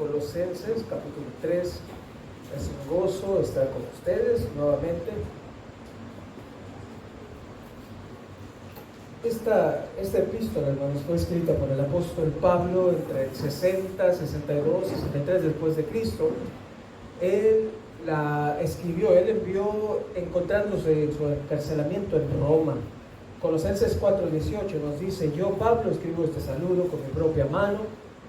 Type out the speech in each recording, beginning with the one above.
Colosenses, capítulo 3. Es un gozo estar con ustedes nuevamente. Esta epístola, hermanos, fue escrita por el apóstol Pablo entre el 60, 62, 63 después de Cristo. Él la escribió, él envió encontrándose en su encarcelamiento en Roma. Colosenses 4:18 nos dice: yo, Pablo, escribo este saludo con mi propia mano.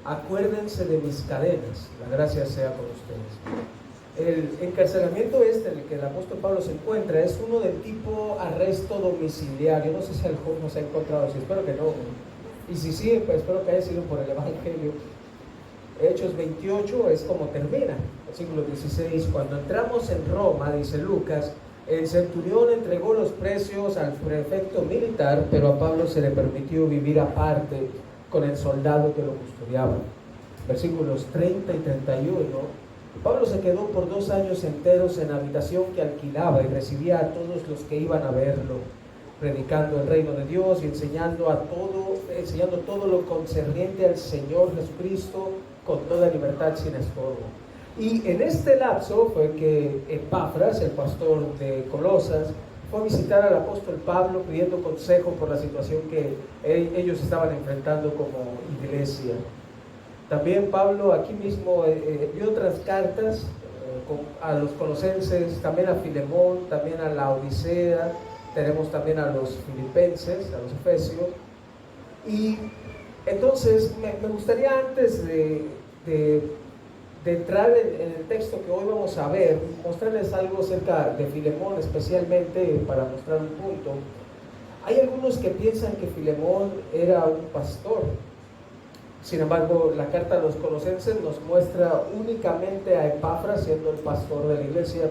Acuérdense de mis cadenas. La gracia sea con ustedes. El encarcelamiento en el que el apóstol Pablo se encuentra es uno del tipo arresto domiciliario. No sé si alguno se ha encontrado así, espero que no. Y si sí, pues espero que haya sido por el Evangelio. Hechos 28 es como termina, versículo 16. Cuando entramos en Roma, dice Lucas, el centurión entregó los precios al prefecto militar, pero a Pablo se le permitió vivir aparte con el soldado que lo custodiaba. Versículos 30 y 31. Pablo se quedó por 2 años enteros en la habitación que alquilaba y recibía a todos los que iban a verlo, predicando el reino de Dios y enseñando todo lo concerniente al Señor Jesucristo con toda libertad sin estorbo. Y en este lapso fue que Epafras, el pastor de Colosas, fue a visitar al apóstol Pablo pidiendo consejo por la situación que ellos estaban enfrentando como iglesia. También Pablo aquí mismo dio otras cartas a los colosenses, también a Filemón, también a la Odisea, tenemos también a los filipenses, a los efesios. Y entonces me gustaría, antes de entrar en el texto que hoy vamos a ver, mostrarles algo acerca de Filemón, especialmente para mostrar un punto. Hay algunos que piensan que Filemón era un pastor. Sin embargo, la carta a los colosenses nos muestra únicamente a Epafras siendo el pastor de la iglesia,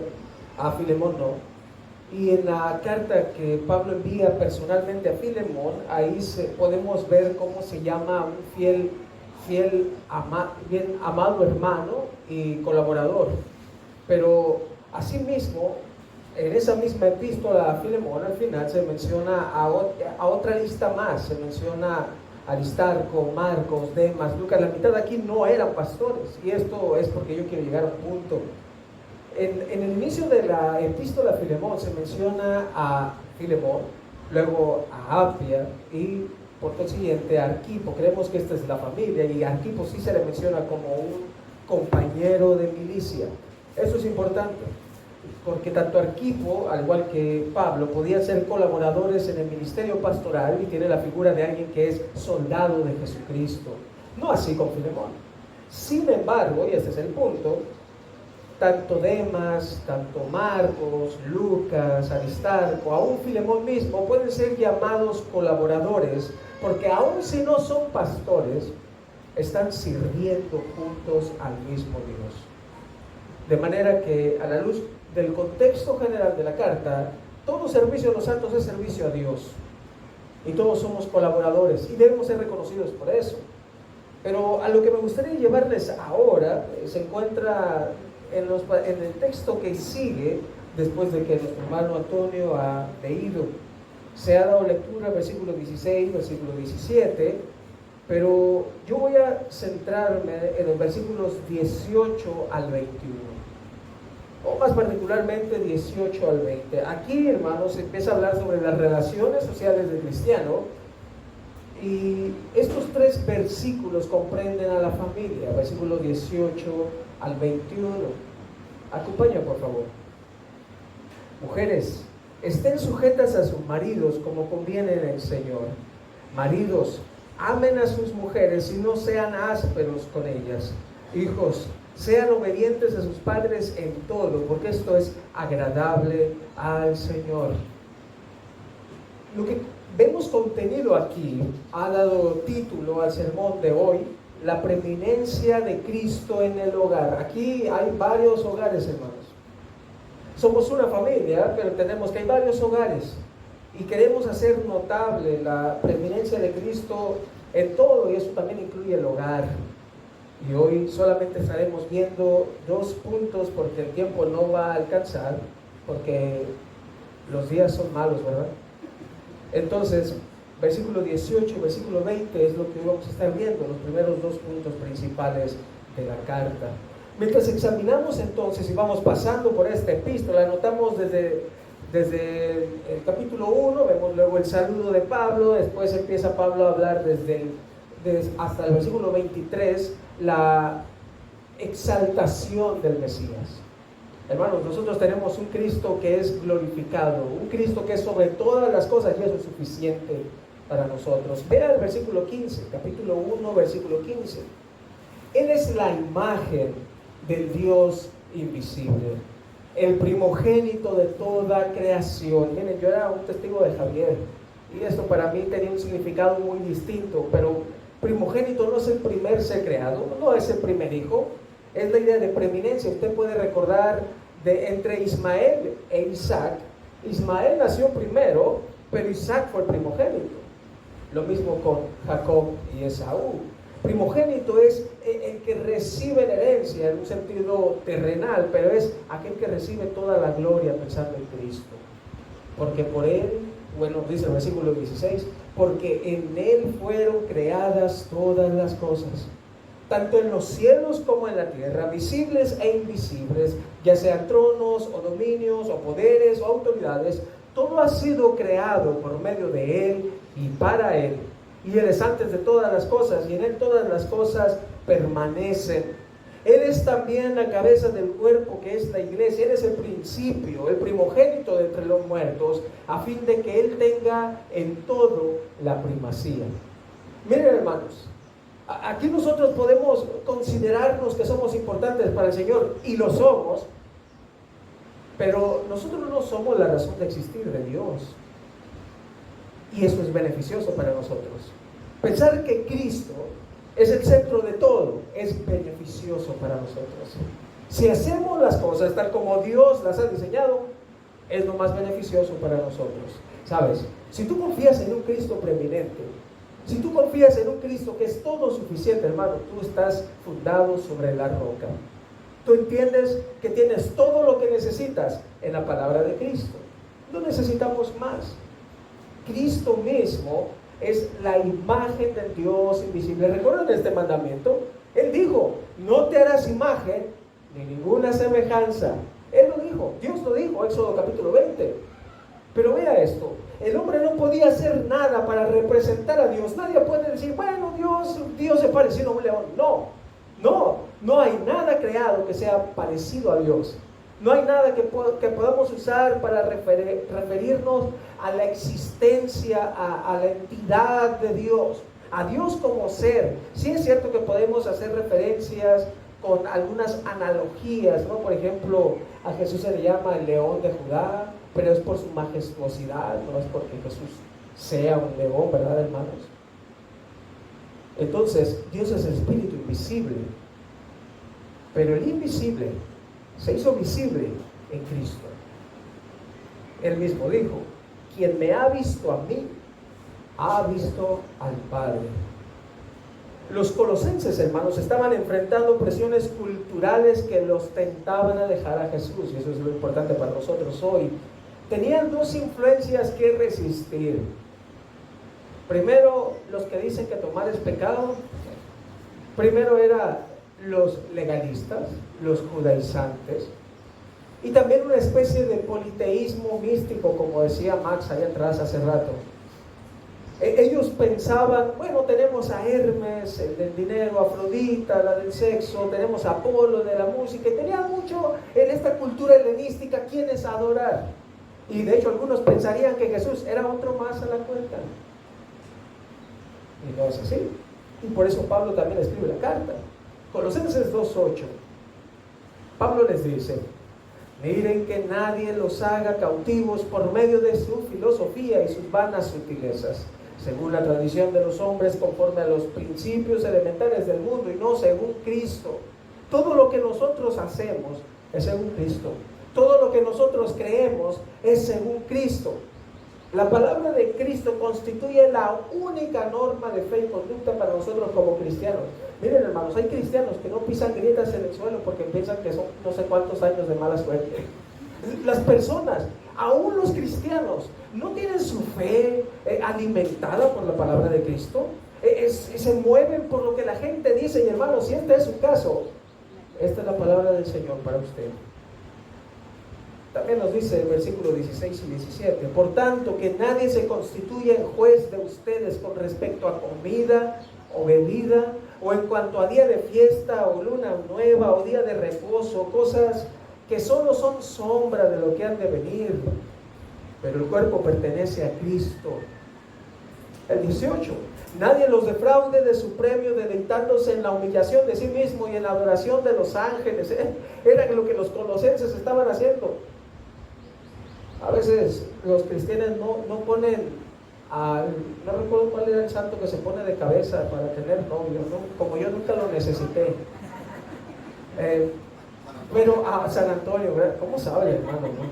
a Filemón no. Y en la carta que Pablo envía personalmente a Filemón, ahí podemos ver cómo se llama un bien amado hermano y colaborador. Pero asimismo, en esa misma epístola a Filemón, al final se menciona a otra lista más, se menciona Aristarco, Marcos, Demas, Lucas. La mitad de aquí no eran pastores, y esto es porque yo quiero llegar a un punto. En el inicio de la epístola a Filemón se menciona a Filemón, luego a Apia y por consiguiente a Arquipo. Creemos que esta es la familia, y a Arquipo sí se le menciona como un compañero de milicia. Eso es importante, porque tanto Arquipo, al igual que Pablo, podían ser colaboradores en el ministerio pastoral, y tiene la figura de alguien que es soldado de Jesucristo. No así con Filemón. Sin embargo, y este es el punto, tanto Demas, tanto Marcos, Lucas, Aristarco, aún Filemón mismo, pueden ser llamados colaboradores, porque aún si no son pastores, están sirviendo juntos al mismo Dios. De manera que, a la luz del contexto general de la carta, todo servicio a los santos es servicio a Dios, y todos somos colaboradores y debemos ser reconocidos por eso. Pero a lo que me gustaría llevarles ahora se encuentra en el texto que sigue, después de que nuestro hermano Antonio ha leído. Se ha dado lectura versículo 16, versículo 17, pero yo voy a centrarme en los versículos 18 al 21. O más particularmente 18 al 20. Aquí, hermanos, se empieza a hablar sobre las relaciones sociales del cristiano, y estos 3 versículos comprenden a la familia, versículo 18 al 21. Acompaña, por favor. Mujeres, estén sujetas a sus maridos como conviene en el Señor. Maridos, amen a sus mujeres y no sean ásperos con ellas. Hijos, sean obedientes a sus padres en todo, porque esto es agradable al Señor. Lo que vemos contenido aquí ha dado título al sermón de hoy: la preeminencia de Cristo en el hogar. Aquí hay varios hogares, hermanos. Somos una familia, pero tenemos que hay varios hogares, y queremos hacer notable la preeminencia de Cristo en todo, y eso también incluye el hogar. Y hoy solamente estaremos viendo 2 puntos, porque el tiempo no va a alcanzar, porque los días son malos, ¿verdad? Entonces, versículo 18 y versículo 20 es lo que vamos a estar viendo, los primeros 2 puntos principales de la carta. Mientras examinamos entonces y vamos pasando por esta epístola, notamos desde el capítulo 1, vemos luego el saludo de Pablo, después empieza Pablo a hablar hasta el versículo 23, la exaltación del Mesías. Hermanos, nosotros tenemos un Cristo que es glorificado, un Cristo que es sobre todas las cosas, y eso es suficiente para nosotros. Vea el versículo 15, capítulo 1, versículo 15. Él es la imagen del Dios invisible, el primogénito de toda creación. Miren, yo era un testigo de Javier, y esto para mí tenía un significado muy distinto, pero primogénito no es el primer ser creado, no es el primer hijo, es la idea de preeminencia. Usted puede recordar entre Ismael e Isaac. Ismael nació primero, pero Isaac fue el primogénito. Lo mismo con Jacob y Esaú. Primogénito es el que recibe la herencia en un sentido terrenal, pero es aquel que recibe toda la gloria pensando en Cristo. Porque por él, bueno, dice el versículo 16, porque en él fueron creadas todas las cosas, tanto en los cielos como en la tierra, visibles e invisibles, ya sean tronos o dominios o poderes o autoridades. Todo ha sido creado por medio de él y para él. Y él es antes de todas las cosas, y en él todas las cosas permanecen. Él es también la cabeza del cuerpo, que es la iglesia. Él es el principio, el primogénito de entre los muertos, a fin de que él tenga en todo la primacía. Miren, hermanos, aquí nosotros podemos considerarnos que somos importantes para el Señor, y lo somos, pero nosotros no somos la razón de existir de Dios. Y eso es beneficioso para nosotros. Pensar que Cristo es el centro de todo es beneficioso para nosotros. Si hacemos las cosas tal como Dios las ha diseñado, es lo más beneficioso para nosotros. ¿Sabes? Si tú confías en un Cristo preeminente, si tú confías en un Cristo que es todo suficiente, hermano, tú estás fundado sobre la roca. Tú entiendes que tienes todo lo que necesitas en la palabra de Cristo. No necesitamos más. Cristo mismo es la imagen del Dios invisible. ¿Recuerdan este mandamiento? Él dijo, no te harás imagen ni ninguna semejanza. Él lo dijo, Dios lo dijo, Éxodo capítulo 20. Pero vea esto, el hombre no podía hacer nada para representar a Dios. Nadie puede decir, bueno, Dios se pareció a un león. No hay nada creado que sea parecido a Dios. No hay nada que podamos usar para referirnos a la existencia, a la entidad de Dios, a Dios como ser. Sí es cierto que podemos hacer referencias con algunas analogías, ¿no? Por ejemplo, a Jesús se le llama el león de Judá, pero es por su majestuosidad, no es porque Jesús sea un león, ¿verdad, hermanos? Entonces, Dios es el espíritu invisible, pero el invisible se hizo visible en Cristo. Él mismo dijo, quien me ha visto a mí, ha visto al Padre. Los colosenses, hermanos, estaban enfrentando presiones culturales que los tentaban a dejar a Jesús, y eso es lo importante para nosotros hoy. Tenían dos influencias que resistir. Primero, los que dicen que tomar es pecado. Primero era los legalistas, los judaizantes, y también una especie de politeísmo místico, como decía Max allá atrás hace rato. Ellos pensaban, bueno, tenemos a Hermes, el del dinero, a Afrodita, la del sexo, tenemos a Apolo de la música, y tenían mucho en esta cultura helenística quienes adorar. Y de hecho algunos pensarían que Jesús era otro más a la cuenta. Y no es así. Y por eso Pablo también escribe la carta. Colosenses 2:8. Pablo les dice, miren que nadie los haga cautivos por medio de su filosofía y sus vanas sutilezas, según la tradición de los hombres, conforme a los principios elementales del mundo, y no según Cristo. Todo lo que nosotros hacemos es según Cristo. Todo lo que nosotros creemos es según Cristo. La palabra de Cristo constituye la única norma de fe y conducta para nosotros como cristianos. Miren, hermanos, hay cristianos que no pisan grietas en el suelo porque piensan que son no sé cuántos años de mala suerte. Las personas, aún los cristianos, no tienen su fe alimentada por la palabra de Cristo. Se mueven por lo que la gente dice. Y hermanos, si este es su caso, esta es la palabra del Señor para usted. También nos dice el versículo 16 y 17: por tanto, que nadie se constituya en juez de ustedes con respecto a comida o bebida, o en cuanto a día de fiesta o luna nueva o día de reposo, cosas que solo son sombra de lo que han de venir, pero el cuerpo pertenece a Cristo. El 18: nadie los defraude de su premio, deleitándose en la humillación de sí mismo y en la adoración de los ángeles. Era lo que los colosenses estaban haciendo. A veces los cristianos no ponen, no recuerdo cuál era el santo que se pone de cabeza para tener novio, ¿no? Como yo nunca lo necesité. Pero a San Antonio, ¿verdad? ¿Cómo sabe, hermano? ¿No?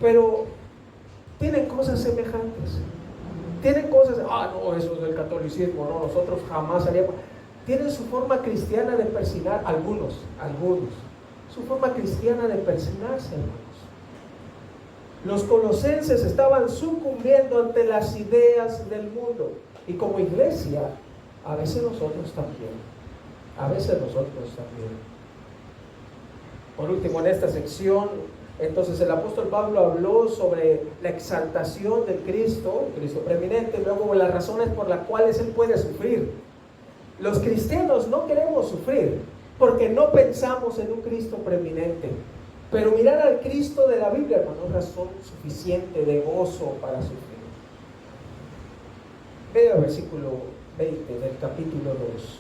Pero tienen cosas semejantes. Tienen cosas, no, eso es del catolicismo, no, nosotros jamás haríamos. Tienen su forma cristiana de persignar, algunos, su forma cristiana de persignarse, hermanos. Los colosenses estaban sucumbiendo ante las ideas del mundo. Y como iglesia, a veces nosotros también. Por último, en esta sección, entonces el apóstol Pablo habló sobre la exaltación del Cristo, el Cristo preeminente, luego las razones por las cuales Él puede sufrir. Los cristianos no queremos sufrir porque no pensamos en un Cristo preeminente. Pero mirar al Cristo de la Biblia, hermano, es razón suficiente de gozo para sufrir. Vea el versículo 20 del capítulo 2.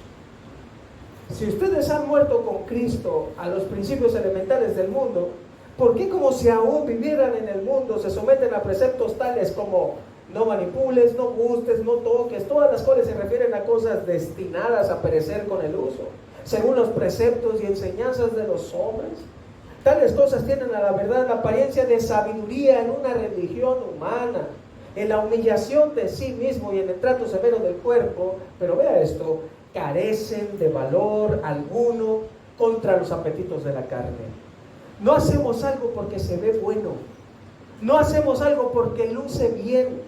Si ustedes han muerto con Cristo a los principios elementales del mundo, ¿por qué, como si aún vivieran en el mundo, se someten a preceptos tales como no manipules, no gustes, no toques, todas las cuales se refieren a cosas destinadas a perecer con el uso, según los preceptos y enseñanzas de los hombres? Tales cosas tienen a la verdad la apariencia de sabiduría en una religión humana, en la humillación de sí mismo y en el trato severo del cuerpo, pero vea esto, carecen de valor alguno contra los apetitos de la carne. No hacemos algo porque se ve bueno, no hacemos algo porque luce bien.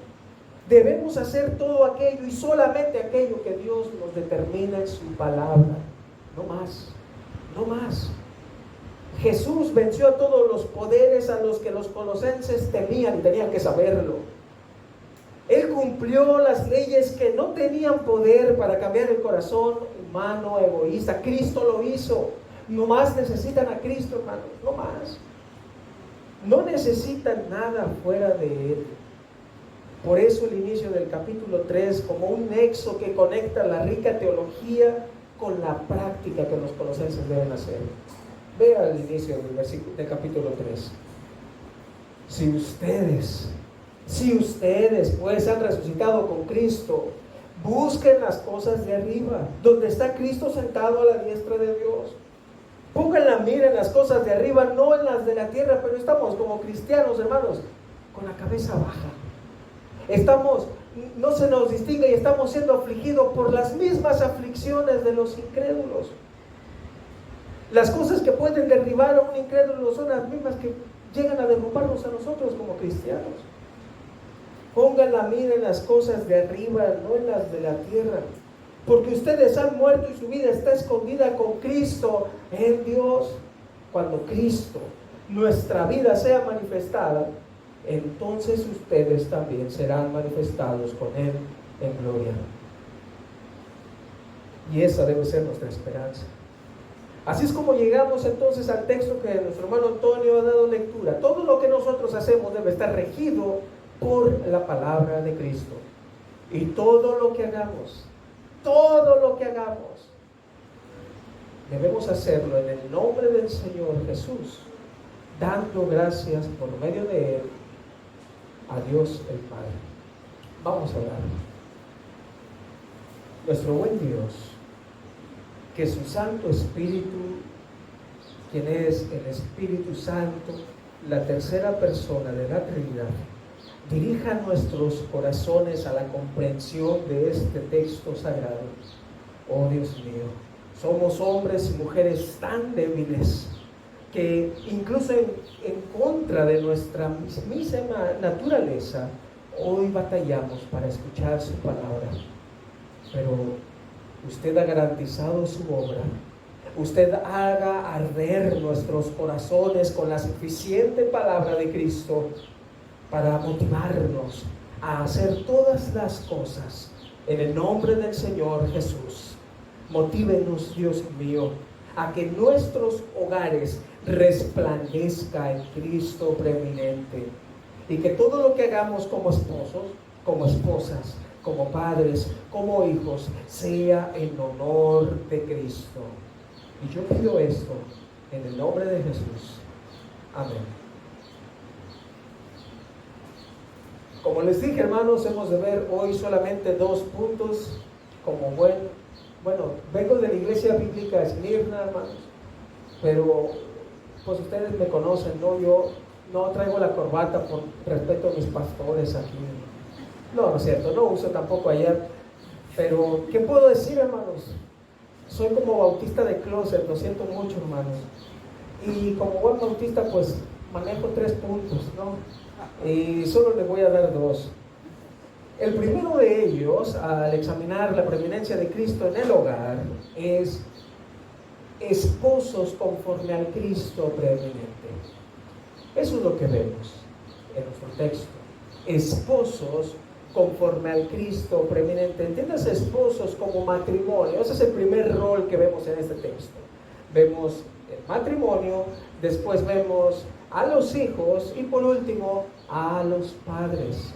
Debemos hacer todo aquello y solamente aquello que Dios nos determina en su palabra, no más, no más. Jesús venció a todos los poderes a los que los colosenses temían y tenían que saberlo. Él cumplió las leyes que no tenían poder para cambiar el corazón humano egoísta. Cristo lo hizo. No más necesitan a Cristo, hermanos, no más. No necesitan nada fuera de Él. Por eso el inicio del capítulo 3, como un nexo que conecta la rica teología con la práctica que los colosenses deben hacer. Vea el inicio del capítulo 3. Si ustedes pues han resucitado con Cristo, busquen las cosas de arriba, donde está Cristo sentado a la diestra de Dios. Pongan la mira en las cosas de arriba, no en las de la tierra. Pero estamos como cristianos, hermanos, con la cabeza baja. No se nos distingue y estamos siendo afligidos por las mismas aflicciones de los incrédulos. Las cosas que pueden derribar a un incrédulo son las mismas que llegan a derrumbarnos a nosotros como cristianos. Pongan la mira en las cosas de arriba, no en las de la tierra, porque ustedes han muerto y su vida está escondida con Cristo en Dios. Cuando Cristo, nuestra vida, sea manifestada, entonces ustedes también serán manifestados con Él en gloria. Y esa debe ser nuestra esperanza. Así es como llegamos entonces al texto que nuestro hermano Antonio ha dado lectura. Todo lo que nosotros hacemos debe estar regido por la palabra de Cristo. Y todo lo que hagamos, debemos hacerlo en el nombre del Señor Jesús, dando gracias por medio de Él a Dios el Padre. Vamos a orar. Nuestro buen Dios, que su Santo Espíritu, quien es el Espíritu Santo, la tercera persona de la Trinidad, dirija nuestros corazones a la comprensión de este texto sagrado. Oh Dios mío, somos hombres y mujeres tan débiles que incluso en contra de nuestra misma naturaleza Hoy batallamos para escuchar su palabra, pero usted ha garantizado su obra. Usted haga arder nuestros corazones con la suficiente palabra de Cristo para motivarnos a hacer todas las cosas en el nombre del Señor Jesús. Motívenos, Dios mío, a que nuestros hogares resplandezca en Cristo preeminente, y que todo lo que hagamos como esposos, como esposas, como padres, como hijos, sea en honor de Cristo. Y yo pido esto en el nombre de Jesús. Amén. Como les dije, hermanos, hemos de ver hoy solamente 2 puntos. Vengo de la iglesia bíblica Esmirna, hermanos, pero pues ustedes me conocen, ¿no? Yo no traigo la corbata por respeto a mis pastores aquí. No es cierto, no uso tampoco allá. Pero, ¿qué puedo decir, hermanos? Soy como bautista de closet, lo siento mucho, hermanos. Y como buen bautista, pues manejo 3 puntos, ¿no? Y solo les voy a dar 2. El primero de ellos, al examinar la preeminencia de Cristo en el hogar, es esposos conforme al Cristo preeminente. Eso es lo que vemos en nuestro texto. Esposos conforme al Cristo preeminente. Entiéndase, esposos como matrimonio. Ese es el primer rol que vemos en este texto. Vemos el matrimonio, después vemos a los hijos y por último a los padres.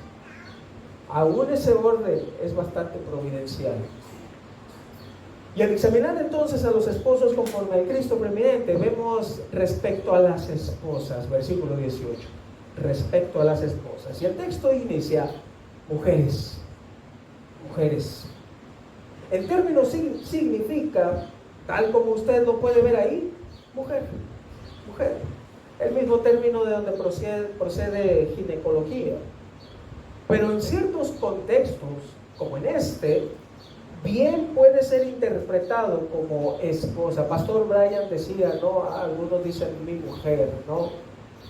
Aún ese orden es bastante providencial. Y al examinar entonces a los esposos conforme al Cristo preeminente, vemos respecto a las esposas, versículo 18, respecto a las esposas. Y el texto inicia, mujeres. El término significa, tal como usted lo puede ver ahí, mujer. El mismo término de donde procede ginecología. Pero en ciertos contextos, como en este, bien puede ser interpretado como esposa. Pastor Brian decía, ¿no? Algunos dicen mi mujer, ¿no?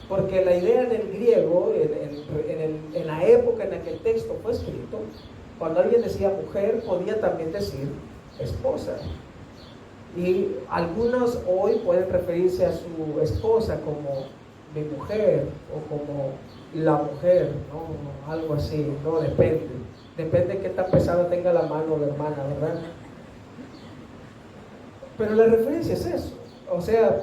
Porque la idea en el griego, en la época en la que el texto fue escrito, cuando alguien decía mujer, podía también decir esposa. Y algunos hoy pueden referirse a su esposa como mi mujer o como la mujer, ¿no? Algo así, ¿no? Depende de qué tan pesada tenga la mano la hermana, ¿verdad? Pero la referencia es eso. O sea,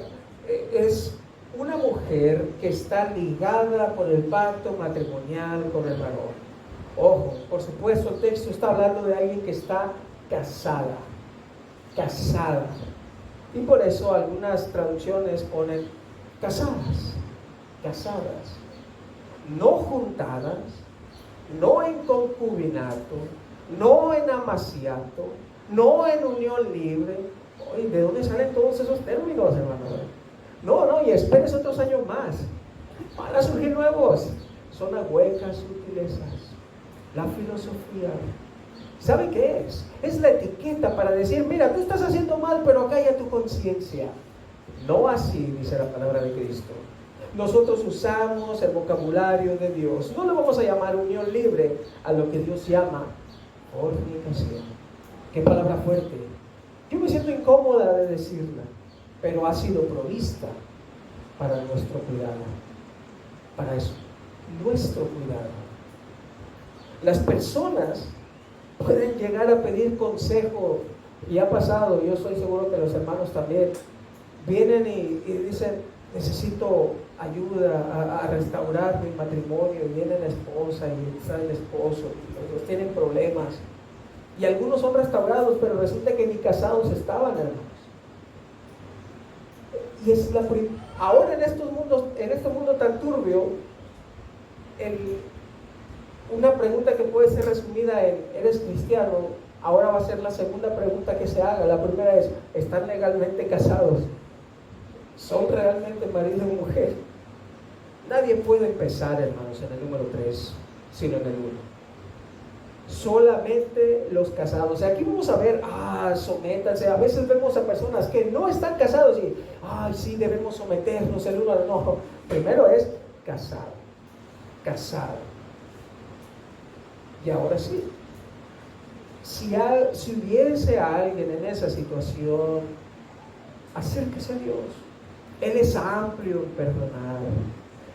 es una mujer que está ligada por el pacto matrimonial con el varón. Ojo, por supuesto, el texto está hablando de alguien que está casada. Y por eso algunas traducciones ponen casadas. No juntadas, no en concubinato, no en amaciato, no en unión libre. Oye, ¿de dónde salen todos esos términos, hermano? No, y esperes otros años más. Van a surgir nuevos. Son huecas sutilezas. La filosofía. ¿Sabe qué es? Es la etiqueta para decir, mira, tú estás haciendo mal, pero calla tu conciencia. No así, dice la palabra de Cristo. Nosotros usamos el vocabulario de Dios. No le vamos a llamar unión libre a lo que Dios llama fornicación. Qué palabra fuerte. Yo me siento incómoda de decirla, pero ha sido provista para nuestro cuidado. Para eso, nuestro cuidado. Las personas pueden llegar a pedir consejo, y ha pasado, yo estoy seguro que los hermanos también, vienen y dicen, necesito ayuda a restaurar mi matrimonio, y viene la esposa y está el esposo, y ellos tienen problemas, y algunos son restaurados, pero resulta que ni casados estaban, hermanos. Y es ahora en este mundo tan turbio, una pregunta que puede ser resumida en ¿eres cristiano? Ahora va a ser la segunda pregunta que se haga. La primera es, ¿están legalmente casados? ¿Son realmente marido y mujer? Nadie puede empezar, hermanos, en el número 3, sino en el 1. Solamente los casados. O sea, aquí vamos a ver, sométanse. A veces vemos a personas que no están casados y, sí, debemos someternos el uno al otro. No, primero es casado. Y ahora sí, si hubiese alguien en esa situación, acérquese a Dios. Él es amplio en perdonar.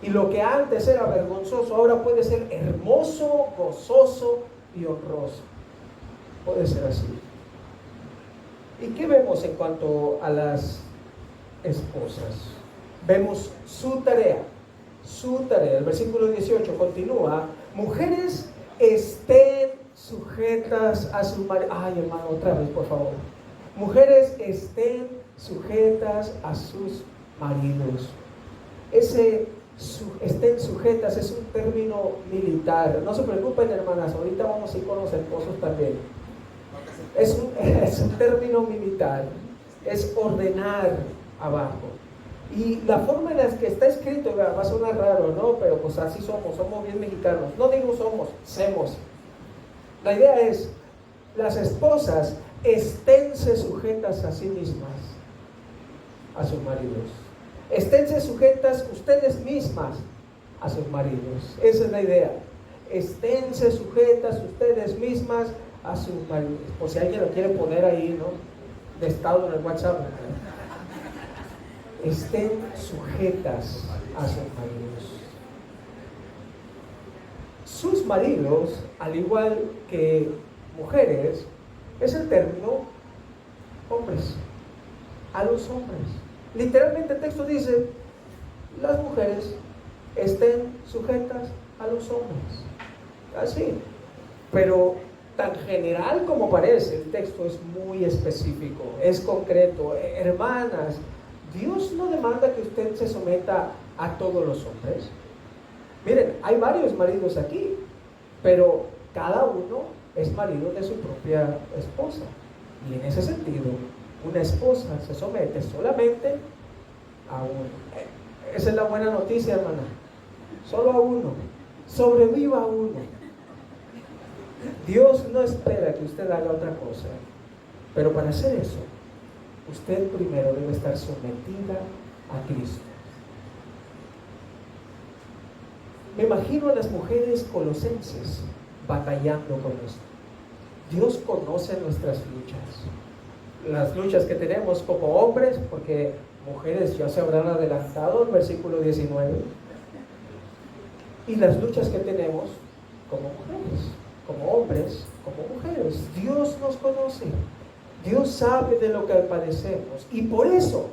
Y lo que antes era vergonzoso, ahora puede ser hermoso, gozoso y honroso. Puede ser así. ¿Y qué vemos en cuanto a las esposas? Vemos su tarea. Su tarea. El versículo 18 continúa: mujeres, estén sujetas a su marido. Ay, hermano, otra vez, por favor. Mujeres, estén sujetas a sus maridos. Estén sujetas es un término militar. No se preocupen, hermanas, ahorita vamos a ir con los esposos también. Es un término militar. Es ordenar abajo. Y la forma en la que está escrito, va a sonar raro, ¿no? Pero pues así somos bien mexicanos. No digo semos. La idea es, las esposas esténse sujetas a sí mismas, a sus maridos. Esténse sujetas ustedes mismas a sus maridos. Esa es la idea. Esténse sujetas ustedes mismas a sus maridos. Por si alguien lo quiere poner ahí, ¿no? De estado en el WhatsApp. Estén sujetas a sus maridos. Sus maridos, al igual que mujeres, es el término hombres, a los hombres. Literalmente el texto dice, las mujeres estén sujetas a los hombres. Así. Pero tan general como parece, el texto es muy específico, es concreto. Hermanas, Dios no demanda que usted se someta a todos los hombres. Miren, hay varios maridos aquí, pero cada uno es marido de su propia esposa. Y en ese sentido, una esposa se somete solamente a uno. Esa es la buena noticia, hermana. Solo a uno. Sobreviva a uno. Dios no espera que usted haga otra cosa. Pero para hacer eso, usted primero debe estar sometida a Cristo. Me imagino a las mujeres colosenses batallando con esto. Dios conoce nuestras luchas. Las luchas que tenemos como hombres, porque mujeres ya se habrán adelantado el versículo 19. Y las luchas que tenemos como mujeres, como hombres, como mujeres. Dios nos conoce. Dios sabe de lo que padecemos. Y por eso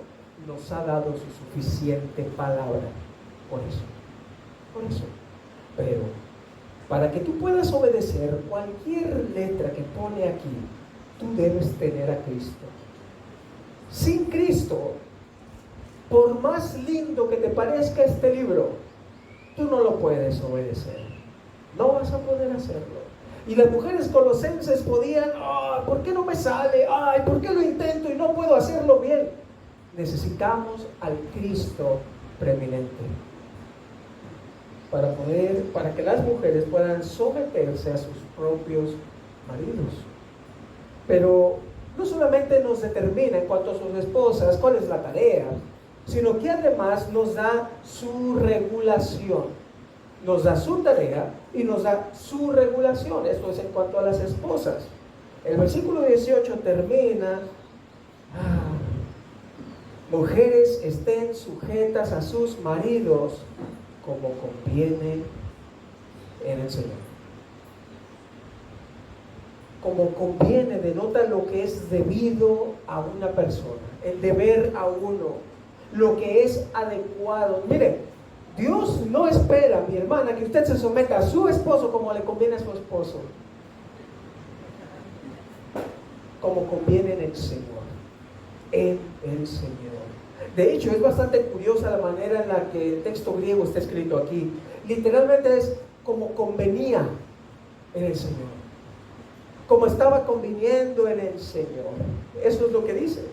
nos ha dado su suficiente palabra. Por eso. Pero para que tú puedas obedecer cualquier letra que pone aquí, tú debes tener a Cristo. Sin Cristo, por más lindo que te parezca este libro, tú no lo puedes obedecer. No vas a poder hacerlo. Y las mujeres colosenses podían, ¿por qué no me sale? ¿Por qué lo intento y no puedo hacerlo bien? Necesitamos al Cristo preeminente para que las mujeres puedan someterse a sus propios maridos. Pero no solamente nos determina en cuanto a sus esposas cuál es la tarea, sino que además nos da su regulación. Nos da su tarea y nos da su regulación. Esto es en cuanto a las esposas. El versículo 18 termina: mujeres, estén sujetas a sus maridos como conviene en el Señor. Como conviene denota lo que es debido a una persona, el deber a uno, lo que es adecuado. Mire, Dios no espera, mi hermana, que usted se someta a su esposo como le conviene a su esposo. Como conviene en el Señor. En el Señor. De hecho, es bastante curiosa la manera en la que el texto griego está escrito aquí. Literalmente es como convenía en el Señor. Como estaba conviniendo en el Señor. Eso es lo que dice.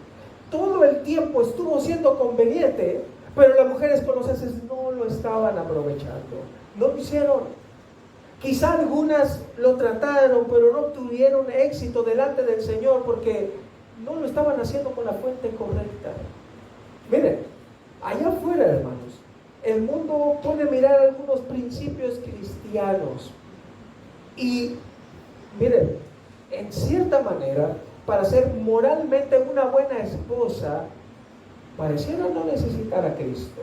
Todo el tiempo estuvo siendo conveniente, pero las mujeres colosenses no lo estaban aprovechando. No lo hicieron. Quizá algunas lo trataron, pero no tuvieron éxito delante del Señor porque no lo estaban haciendo con la fuente correcta. Miren, allá afuera, hermanos, el mundo puede mirar algunos principios cristianos y Miren, en cierta manera, para ser moralmente una buena esposa, pareciera no necesitar a Cristo.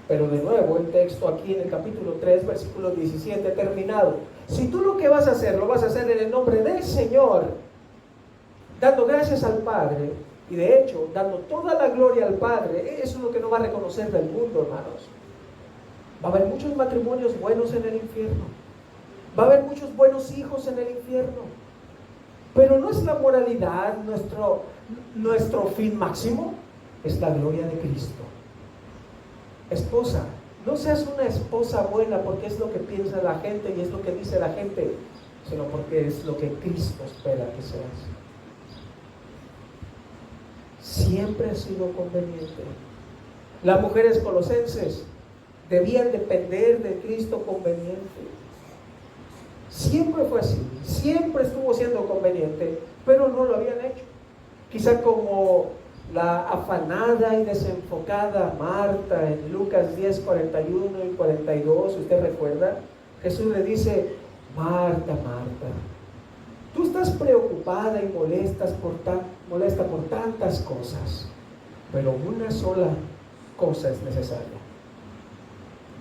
Pero de nuevo, el texto aquí en el capítulo 3, versículo 17, terminado. Si tú lo que vas a hacer, lo vas a hacer en el nombre del Señor, dando gracias al Padre, y de hecho, dando toda la gloria al Padre, eso es lo que no va a reconocer del mundo, hermanos. Va a haber muchos matrimonios buenos en el infierno. Va a haber muchos buenos hijos en el infierno. Pero no es la moralidad nuestro fin máximo, es la gloria de Cristo. Esposa, no seas una esposa buena porque es lo que piensa la gente y es lo que dice la gente, sino porque es lo que Cristo espera que seas. Siempre ha sido conveniente. Las mujeres colosenses debían depender de Cristo conveniente. Siempre fue así, siempre estuvo siendo conveniente, pero no lo habían hecho. Quizá como la afanada y desenfocada Marta en Lucas 10, 41 y 42, ¿usted recuerda? Jesús le dice: Marta, Marta, tú estás preocupada y molesta por tantas cosas, pero una sola cosa es necesaria.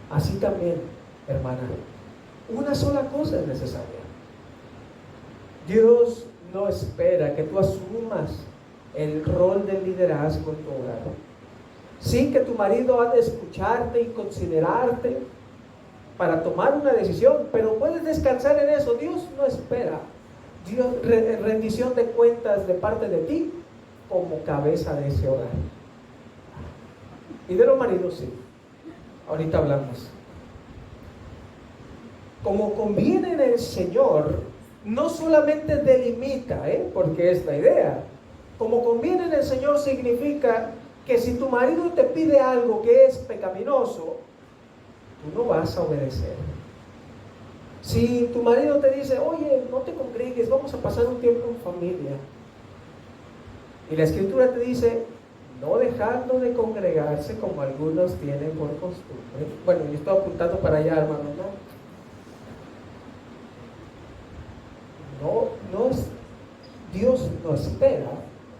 Así también, hermana, una sola cosa es necesaria. Dios no espera que tú asumas el rol del liderazgo en tu hogar. Sí, que tu marido ha de escucharte y considerarte para tomar una decisión, pero puedes descansar en eso. Dios no espera rendición de cuentas de parte de ti como cabeza de ese hogar. Y de los maridos sí, ahorita hablamos. Como conviene en el Señor, no solamente delimita, porque es la idea. Como conviene en el Señor significa que si tu marido te pide algo que es pecaminoso, tú no vas a obedecer. Si tu marido te dice: oye, no te congregues, vamos a pasar un tiempo en familia, y la Escritura te dice: no dejando de congregarse como algunos tienen por costumbre. Bueno, yo estoy apuntando para allá, hermano, Dios no espera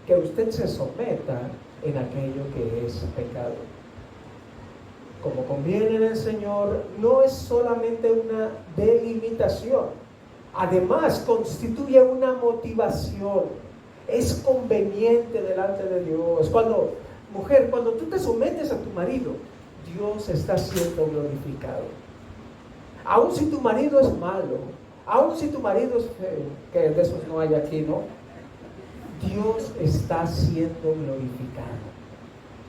que usted se someta en aquello que es pecado. Como conviene en el Señor, no es solamente una delimitación, además constituye una motivación. Es conveniente delante de Dios. Mujer, cuando tú te sometes a tu marido, Dios está siendo glorificado. Aun si tu marido es malo, aun si tu marido es feo, que de esos no hay aquí, ¿no? Dios está siendo glorificado.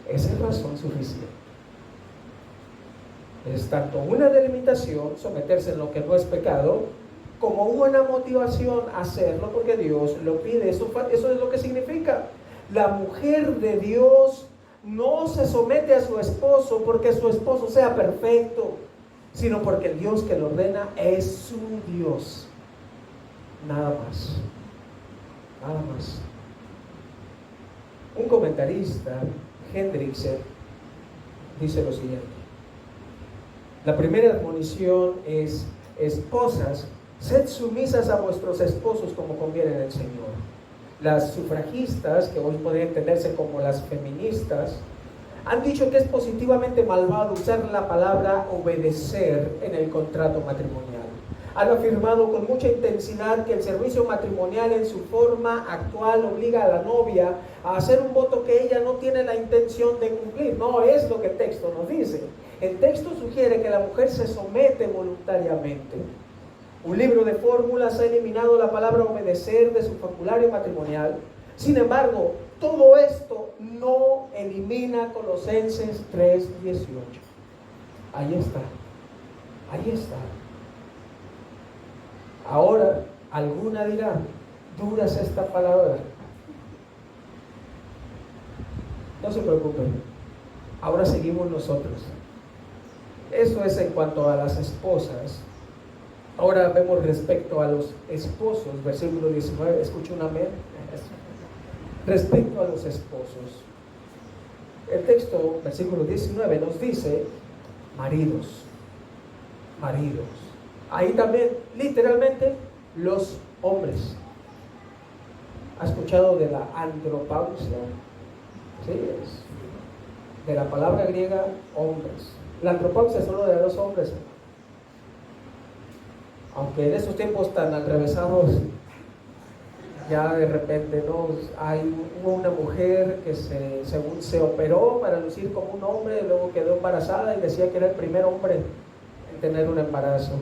Esa es razón suficiente. Es tanto una delimitación, someterse en lo que no es pecado, como una motivación a hacerlo porque Dios lo pide. Eso es lo que significa. La mujer de Dios no se somete a su esposo porque su esposo sea perfecto, sino porque el Dios que lo ordena es su Dios. Nada más. Nada más. Un comentarista, Hendrickson, dice lo siguiente: la primera admonición es: esposas, sed sumisas a vuestros esposos como conviene en el Señor. Las sufragistas, que hoy pueden entenderse como las feministas, han dicho que es positivamente malvado usar la palabra obedecer en el contrato matrimonial. Han afirmado con mucha intensidad que el servicio matrimonial en su forma actual obliga a la novia a hacer un voto que ella no tiene la intención de cumplir. No es lo que el texto nos dice. El texto sugiere que la mujer se somete voluntariamente. Un libro de fórmulas ha eliminado la palabra obedecer de su vocabulario matrimonial. Sin embargo, todo esto no elimina Colosenses 3:18. Ahí está. Ahí está. Ahora, alguna dirá: dura es esta palabra. No se preocupen. Ahora seguimos nosotros. Eso es en cuanto a las esposas. Ahora vemos respecto a los esposos, versículo 19, escucha un amén. Respecto a los esposos, el texto, versículo 19, nos dice: maridos. Ahí también, literalmente, los hombres. ¿Ha escuchado de la andropausia? Sí, es de la palabra griega hombres. La andropausia es solo de los hombres. Aunque en estos tiempos tan atravesados, ya de repente no hubo una mujer que según se operó para lucir como un hombre, luego quedó embarazada y decía que era el primer hombre en tener un embarazo.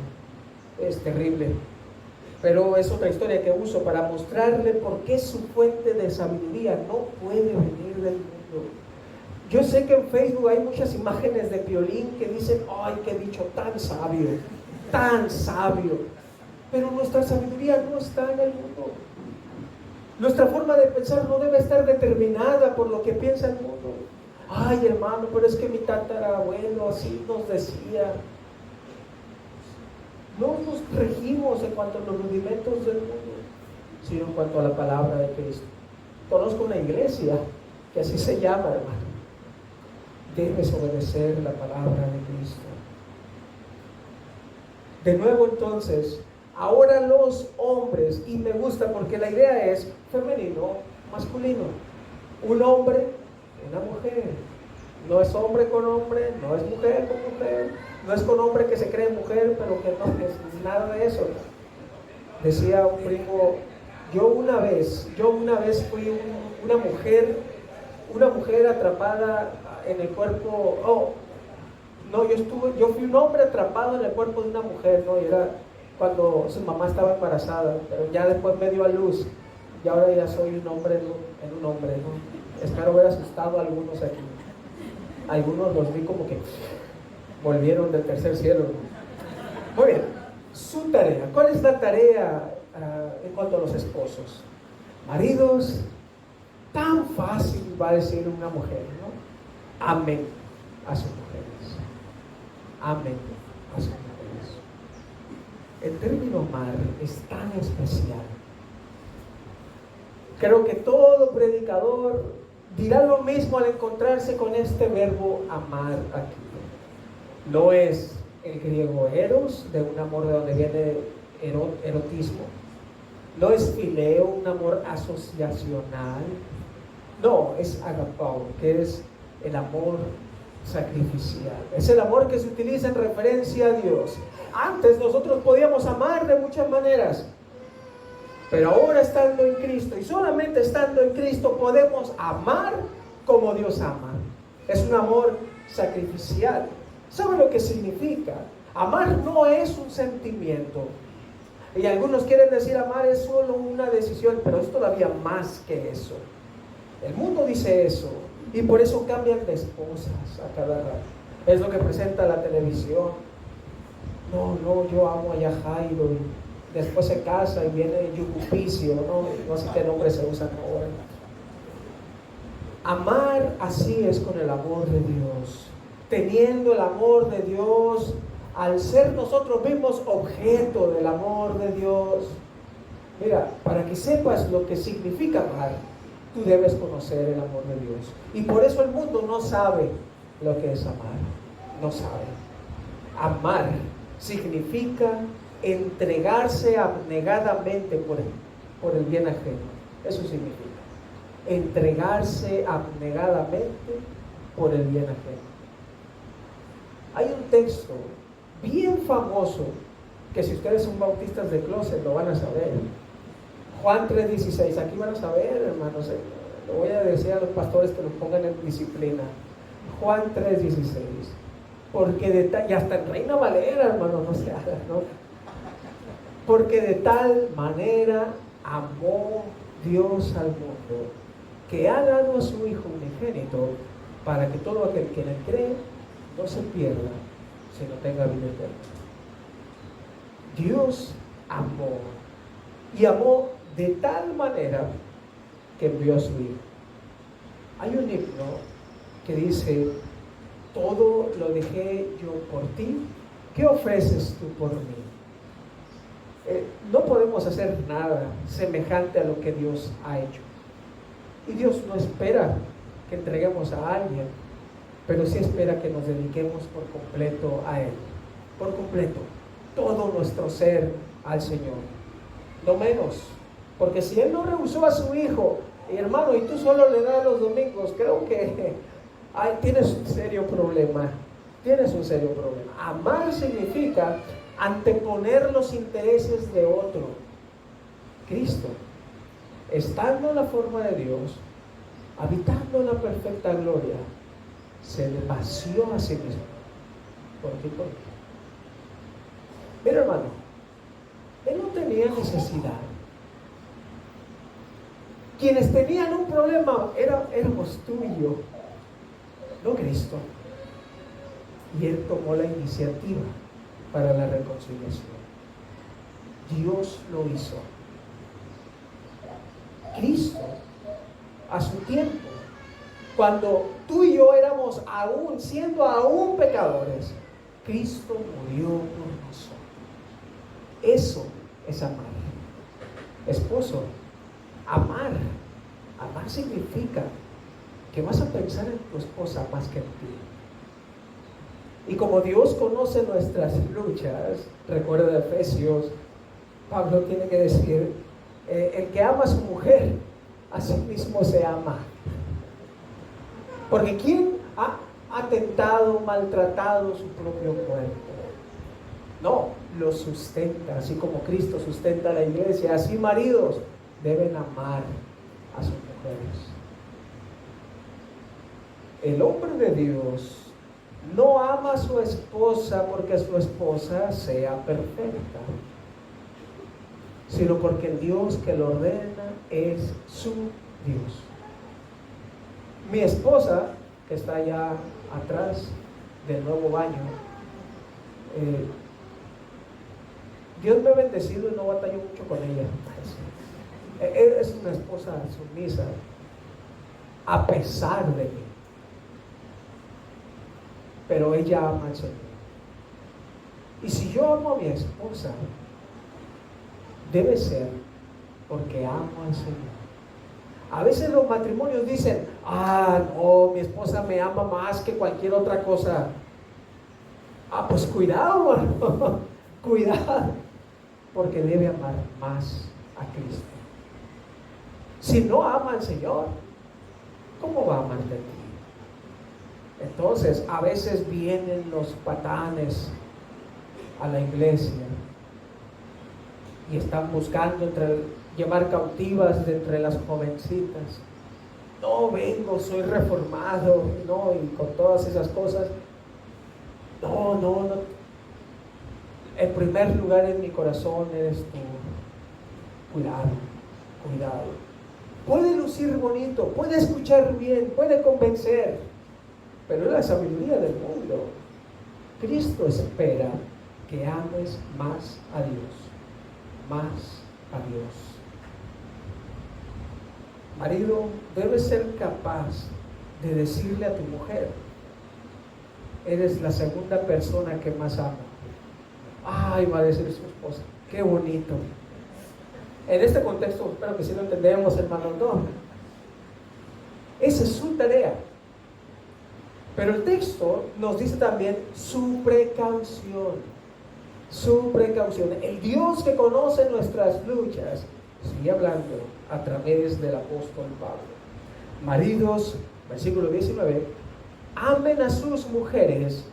Es terrible, pero es otra historia que uso para mostrarle por qué su fuente de sabiduría no puede venir del mundo. Yo sé que en Facebook hay muchas imágenes de Piolín que dicen, ¡ay, qué dicho tan sabio! Tan sabio. Pero nuestra sabiduría no está en el mundo. Nuestra forma de pensar no debe estar determinada por lo que piensa el mundo. Ay, hermano, pero es que mi tatarabuelo así nos decía. No nos regimos en cuanto a los rudimentos del mundo, sino en cuanto a la palabra de Cristo. Conozco una iglesia que así se llama, hermano. Debes obedecer la palabra de Cristo. De nuevo entonces, ahora los hombres, y me gusta porque la idea es femenino, masculino. Un hombre, una mujer. No es hombre con hombre, no es mujer con mujer, no es con hombre que se cree mujer, pero que no es nada de eso. Decía un primo, yo una vez fui una mujer atrapada en el cuerpo, yo fui un hombre atrapado en el cuerpo de una mujer, ¿no? Y era cuando su mamá estaba embarazada, pero ya después me dio a luz, y ahora ya soy un hombre en un hombre, ¿no? Espero haber asustado a algunos aquí. Algunos los vi como que volvieron del tercer cielo. Muy bien, su tarea. ¿Cuál es la tarea en cuanto a los esposos? Maridos, tan fácil va a decir una mujer, ¿no? Amén a sus mujeres. Amén a sus mujeres. El término amar es tan especial. Creo que todo predicador dirá lo mismo al encontrarse con este verbo amar aquí. No es el griego eros, de un amor de donde viene erotismo. No es fileo, un amor asociacional. No, es agapao, que es el amor sacrificial. Es el amor que se utiliza en referencia a Dios. Antes nosotros podíamos amar de muchas maneras, pero ahora estando en Cristo y solamente estando en Cristo podemos amar como Dios ama. Es un amor sacrificial. ¿Sabe lo que significa? Amar no es un sentimiento. Y algunos quieren decir amar es solo una decisión, pero es todavía más que eso. El mundo dice eso y por eso cambian de esposas a cada rato. Es lo que presenta la televisión. No, yo amo a Yajairo y después se casa y viene Yucupicio, no sé qué nombre se usa ahora. Amar así es con el amor de Dios. Teniendo el amor de Dios, al ser nosotros mismos objeto del amor de Dios. Mira, para que sepas lo que significa amar, tú debes conocer el amor de Dios. Y por eso el mundo no sabe lo que es amar. No sabe. Amar significa entregarse abnegadamente por el bien ajeno. Eso significa entregarse abnegadamente por el bien ajeno. Hay un texto bien famoso que si ustedes son bautistas de closet lo van a saber. Juan 3:16. Aquí van a saber, hermanos. Lo voy a decir a los pastores que nos pongan en disciplina. Juan 3:16. Porque y hasta en Reina Valera, hermano, no se haga, ¿no? Porque de tal manera amó Dios al mundo, que ha dado a su Hijo unigénito, para que todo aquel que en él cree no se pierda, sino tenga vida eterna. Dios amó, y amó de tal manera que envió a su Hijo. Hay un himno que dice: todo lo dejé yo por ti, ¿qué ofreces tú por mí? No podemos hacer nada semejante a lo que Dios ha hecho. Y Dios no espera que entreguemos a alguien, pero sí espera que nos dediquemos por completo a Él. Por completo, todo nuestro ser al Señor. no menos. Porque si él no rehusó a su hijo, y hermano, y tú solo le das los domingos, creo que tienes un serio problema. Tienes un serio problema. Amar significa anteponer los intereses de otro. Cristo, estando en la forma de Dios, habitando en la perfecta gloria, se le vació a sí mismo. ¿Por qué? Por qué. Mira, hermano, él no tenía necesidad. Quienes tenían un problema éramos tú y yo, no Cristo. Y él tomó la iniciativa para la reconciliación. Dios lo hizo. Cristo, a su tiempo, cuando tú y yo éramos siendo aún pecadores, Cristo murió por nosotros. Eso es amar. Esposo, amar significa que vas a pensar en tu esposa más que en ti. Y como Dios conoce nuestras luchas, recuerda de Efesios, Pablo tiene que decir, el que ama a su mujer, a sí mismo se ama. Porque ¿quién ha tentado, maltratado su propio cuerpo? No, lo sustenta, así como Cristo sustenta a la iglesia. Así maridos deben amar a sus mujeres. El hombre de Dios no ama a su esposa porque su esposa sea perfecta, sino porque el Dios que lo ordena es su Dios. Mi esposa, que está allá atrás del nuevo baño, Dios me ha bendecido y no batallo mucho con ella. Es una esposa sumisa, a pesar de mí. Pero ella ama al Señor. Y si yo amo a mi esposa, debe ser porque amo al Señor. A veces los matrimonios dicen, no, mi esposa me ama más que cualquier otra cosa. Pues cuidado, hermano. Cuidado, porque debe amar más a Cristo. Si no ama al Señor, ¿cómo va a amarte a ti? Entonces, a veces vienen los patanes a la iglesia y están buscando llevar cautivas de entre las jovencitas. No, vengo, soy reformado, no, y con todas esas cosas. No. El primer lugar en mi corazón eres tú. Cuidado. Puede lucir bonito, puede escuchar bien, puede convencer, pero es la sabiduría del mundo. Cristo espera que ames más a Dios. Marido, debes ser capaz de decirle a tu mujer, eres la segunda persona que más amo. Va a decir su esposa, qué bonito. En este contexto, espero que sí lo entendemos, hermanos, no. Esa es su tarea. Pero el texto nos dice también su precaución. El Dios que conoce nuestras luchas, sigue hablando a través del apóstol Pablo. Maridos, versículo 19, amen a sus mujeres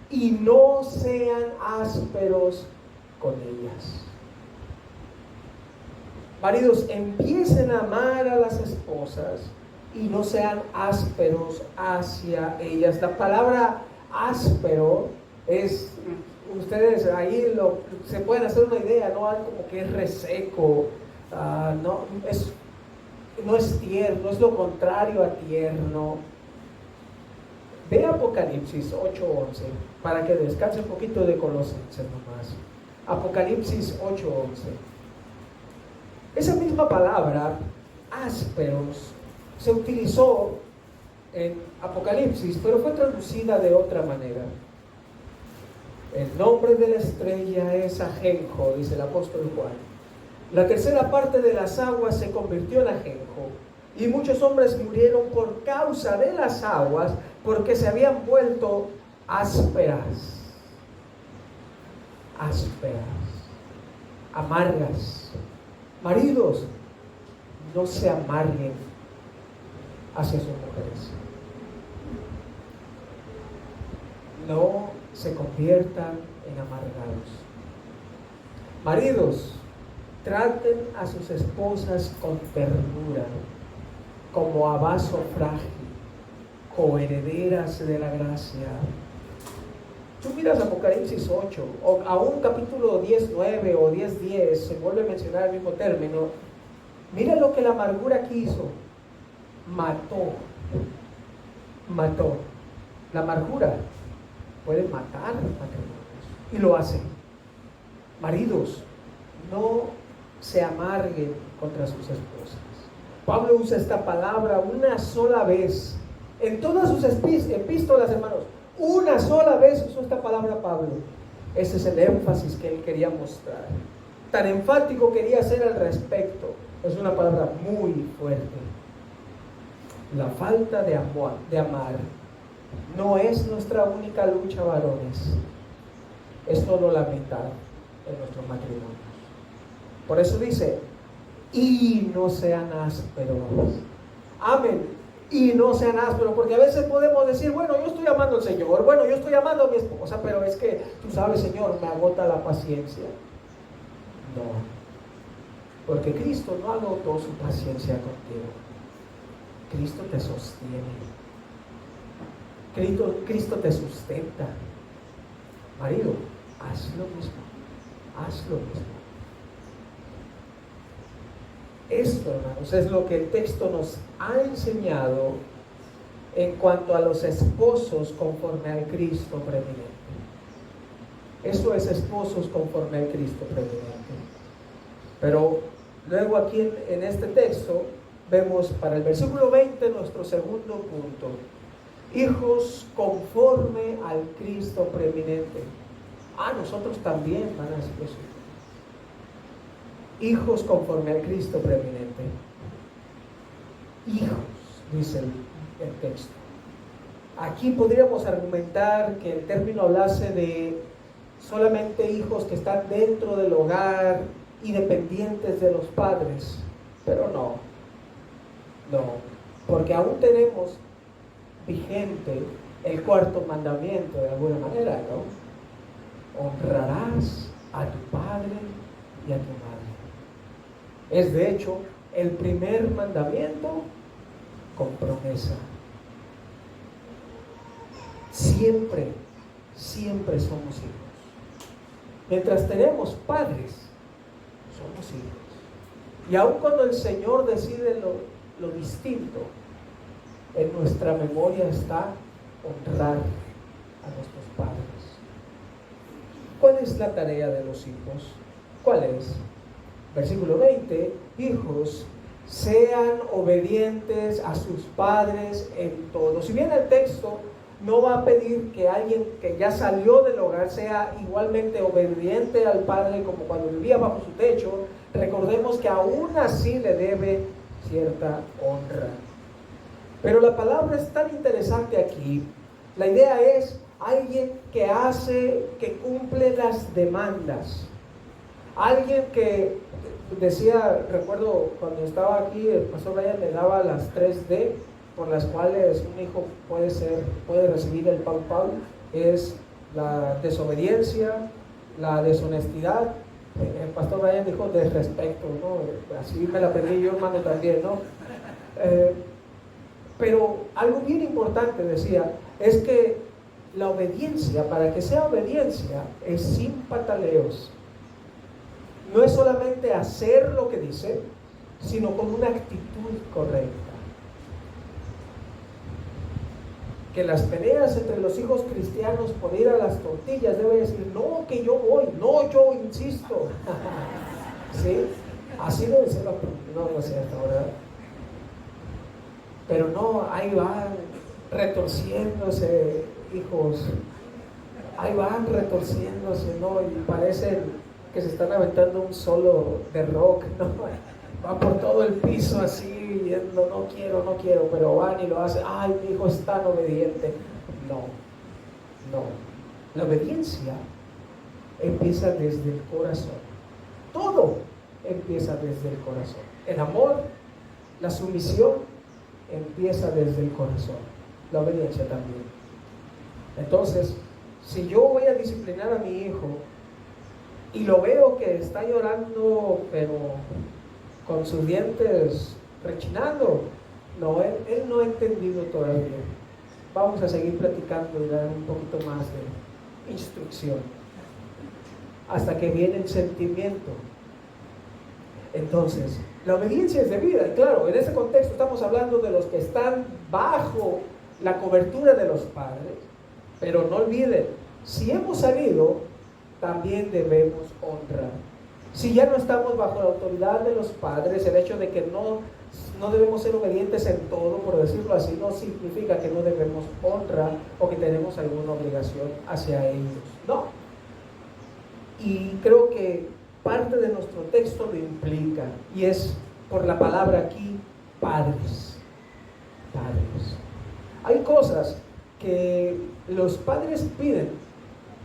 y no sean ásperos con ellas. Maridos, empiecen a amar a las esposas y no sean ásperos hacia ellas. La palabra áspero es, ustedes ahí se pueden hacer una idea, ¿no? Algo como que es reseco, no es tierno, es lo contrario a tierno. Ve Apocalipsis 8:11 para que descanse un poquito de Colosenses nomás. Apocalipsis 8:11. Esa misma palabra, ásperos, se utilizó en Apocalipsis, pero fue traducida de otra manera. El nombre de la estrella es ajenjo, dice el apóstol Juan. La tercera parte de las aguas se convirtió en ajenjo, y muchos hombres murieron por causa de las aguas, porque se habían vuelto ásperas, amargas. Maridos, no se amarguen hacia sus mujeres. No se conviertan en amargados. Maridos, traten a sus esposas con ternura, como a vaso frágil, coherederas de la gracia. Tú miras Apocalipsis 8, o aún capítulo 10:9 o 10:10, se vuelve a mencionar el mismo término. Mira lo que la amargura quiso. Mató. La amargura puede matar matrimonios, y lo hace. Maridos, no se amarguen contra sus esposas. Pablo usa esta palabra una sola vez en todas sus epístolas, hermanos. Una sola vez usó esta palabra Pablo. Ese es el énfasis que él quería mostrar. Tan enfático quería ser al respecto. Es una palabra muy fuerte. La falta de amar no es nuestra única lucha, varones. Es solo la mitad de nuestros matrimonios. Por eso dice, y no sean ásperos. Amén. Y no sean ásperos, porque a veces podemos decir, bueno, yo estoy amando al Señor, bueno, yo estoy amando a mi esposa, pero es que, tú sabes, Señor, me agota la paciencia. No, porque Cristo no agotó su paciencia contigo. Cristo te sostiene. Cristo te sustenta. Marido, haz lo mismo. Haz lo mismo. Esto, hermanos, es lo que el texto nos ha enseñado en cuanto a los esposos conforme al Cristo preeminente. Eso es esposos conforme al Cristo preeminente. Pero luego aquí en este texto vemos para el versículo 20 nuestro segundo punto. Hijos conforme al Cristo preeminente. Nosotros también, van a decir eso. Hijos conforme al Cristo preeminente. Hijos, dice el texto. Aquí podríamos argumentar que el término hablase de solamente hijos que están dentro del hogar y dependientes de los padres, pero no, porque aún tenemos vigente el cuarto mandamiento de alguna manera, ¿no? Honrarás a tu padre y a tu madre. Es de hecho el primer mandamiento con promesa. Siempre somos hijos. Mientras tenemos padres, somos hijos. Y aun cuando el Señor decide lo distinto, en nuestra memoria está honrar a nuestros padres. ¿Cuál es la tarea de los hijos? ¿Cuál es? Versículo 20, hijos, sean obedientes a sus padres en todo. Si bien el texto no va a pedir que alguien que ya salió del hogar sea igualmente obediente al padre como cuando vivía bajo su techo, recordemos que aún así le debe cierta honra. Pero la palabra es tan interesante aquí. La idea es alguien que cumple las demandas. Alguien que decía, recuerdo cuando estaba aquí, el pastor Brian me daba las 3D por las cuales un hijo puede recibir el pau, es la desobediencia, la deshonestidad. El pastor Brian dijo desrespeto, ¿no? Así me la aprendí yo, hermano, también, ¿no? Pero algo bien importante decía, es que la obediencia, para que sea obediencia, es sin pataleos. No es solamente hacer lo que dice, sino con una actitud correcta. Que las peleas entre los hijos cristianos por ir a las tortillas debe decir, no, que yo voy, no, yo insisto. ¿Sí? Así debe ser no es cierto, ¿verdad? Pero no, ahí van retorciéndose, hijos. Ahí van retorciéndose, ¿no? Y parecen que se están aventando un solo de rock, ¿no? Va por todo el piso así, viendo, no quiero, pero van y lo hacen. Ay, mi hijo es tan obediente. No. La obediencia empieza desde el corazón. Todo empieza desde el corazón. El amor, la sumisión, empieza desde el corazón. La obediencia también. Entonces, si yo voy a disciplinar a mi hijo y lo veo que está llorando, pero con sus dientes rechinando, no, él no ha entendido todavía. Vamos a seguir platicando y dar un poquito más de instrucción hasta que viene el sentimiento. Entonces, la obediencia es debida. Y claro, en ese contexto estamos hablando de los que están bajo la cobertura de los padres, pero no olviden, si hemos salido, también debemos honrar. Si ya no estamos bajo la autoridad de los padres, el hecho de que no debemos ser obedientes en todo, por decirlo así, no significa que no debemos honrar o que tenemos alguna obligación hacia ellos. No. Y creo que parte de nuestro texto lo implica, y es por la palabra aquí, padres. Padres. Hay cosas que los padres piden